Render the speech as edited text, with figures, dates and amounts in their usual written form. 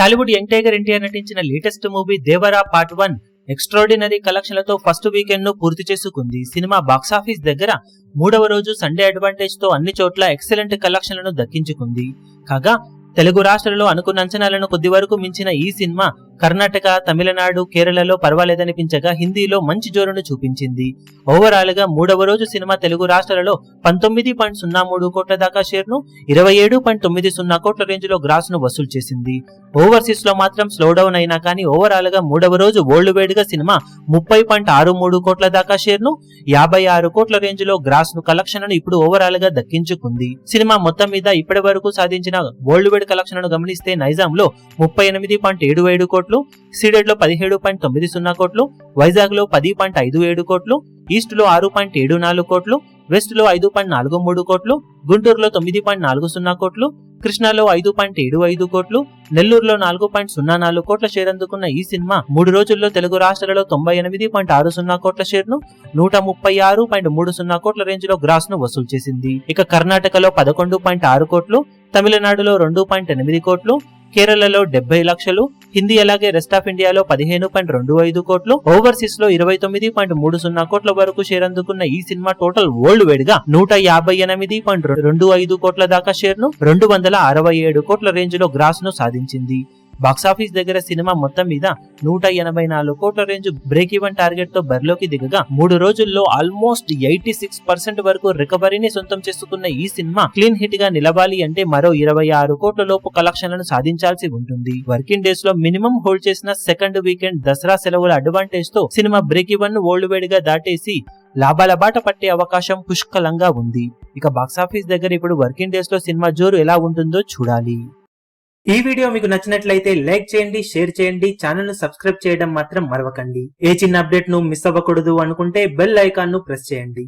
Tollywood young tiger NTR నటించిన latest movie Devara part 1 extraordinary కలెక్షన్లతో first weekend ను పూర్తి చేసుకుంది. సినిమా బాక్సాఫీస్ దగ్గర మూడవ రోజు సండే అడ్వాంటేజ్ తో అన్ని చోట్ల ఎక్సలెంట్ కలెక్షన్లను దక్కించుకుంది. కాగా తెలుగు రాష్ట్రాలలో అనుకున్న అంచనాలను కొద్ది వరకు మించిన ఈ సినిమా కర్ణాటక, తమిళనాడు, కేరళలో పర్వాలేదనిపించగా హిందీలో మంచి జోరును చూపించింది. ఓవరాల్ గా మూడవ రోజు సినిమా తెలుగు రాష్ట్రాలలో 19.03 కోట్ల దాకా షేర్ ను 27.90 కోట్ల రేంజ్ లో గ్రాస్ ను వసూలు చేసింది. ఓవర్సీస్ లో మాత్రం స్లో డౌన్ అయినా కానీ ఓవరాల్ గా మూడవ రోజు వరల్డ్ వైడ్ గా సినిమా 30.63 కోట్ల దాకా షేర్ ను 56 కోట్ల రేంజ్ లో గ్రాస్ ను కలెక్షన్ ను ఇప్పుడు ఓవరాల్ గా దక్కించుకుంది. సినిమా మొత్తం మీద ఇప్పటి వరకు సాధించిన వరల్డ్ వైడ్ కలెక్షన్ ను గమనిస్తే నైజాం లో 38.77 కోట్లు, సీడెడ్ లో 17.90 కోట్లు, వైజాగ్ లో 10.57 కోట్లు, ఈస్ట్ లో 6.74 కోట్లు, వెస్ట్ లో 5.43 కోట్లు, గుంటూరులో 9.40 కోట్లు, కృష్ణాలో 5.75 కోట్లు, నెల్లూరులో 4.04 కోట్ల షేర్ అందుకున్న ఈ సినిమా 3 రోజుల్లో తెలుగు రాష్ట్రాలలో 98.60 కోట్ల షేర్ ను 136.30 కోట్ల రేంజ్ లో గ్రాస్ ను వసూలు చేసింది. ఇక కర్ణాటకలో 11.6 కోట్లు, తమిళనాడులో 2.8 కోట్లు, కేరళలో 70 లక్షలు, హిందీ అలాగే రెస్ట్ ఆఫ్ ఇండియాలో 15.25 కోట్లు, ఓవర్సీస్ లో 29.30 కోట్ల వరకు షేర్ అందుకున్న ఈ సినిమా టోటల్ వరల్డ్ వైడ్ గా 158.25 కోట్ల దాకా షేర్ ను 267 కోట్ల రేంజ్ లో గ్రాస్ ను సాధించింది. బాక్సాఫీస్ దగ్గర సినిమా మొత్తం మీద 184 కోట్ల రేంజ్ బ్రేక్ ఈవెన్ టార్గెట్ తో బరిలోకి దిగగా 3 రోజుల్లో ఆల్మోస్ట్ 86% వరకు రికవరీని సొంతం చేసుకున్న ఈ సినిమా క్లీన్ హిట్ గా నిలవాలి అంటే మరో 26 కోట్ల లోపు కలెక్షన్లను సాధించాల్సి ఉంటుంది. వర్కింగ్ డేస్ లో మినిమం హోల్డ్ చేసిన సెకండ్ వీకెండ్ దసరా సెలవుల అడ్వాంటేజ్ తో సినిమా బ్రేక్ ఈవెన్ ను వరల్డ్ వైడ్ గా దాటేసి లాభాల బాట పట్టే అవకాశం పుష్కలంగా ఉంది. ఇక బాక్సాఫీస్ దగ్గర ఇప్పుడు వర్కింగ్ డేస్ లో సినిమా జోరు ఎలా ఉంటుందో చూడాలి. ఈ వీడియో మీకు నచ్చినట్లయితే లైక్ చేయండి, షేర్ చేయండి, ఛానల్ ను సబ్స్క్రైబ్ చేయడం మాత్రం మరవకండి. ఏ చిన్న అప్డేట్ ను మిస్ అవ్వకూడదు అనుకుంటే బెల్ ఐకాన్ ను ప్రెస్ చేయండి.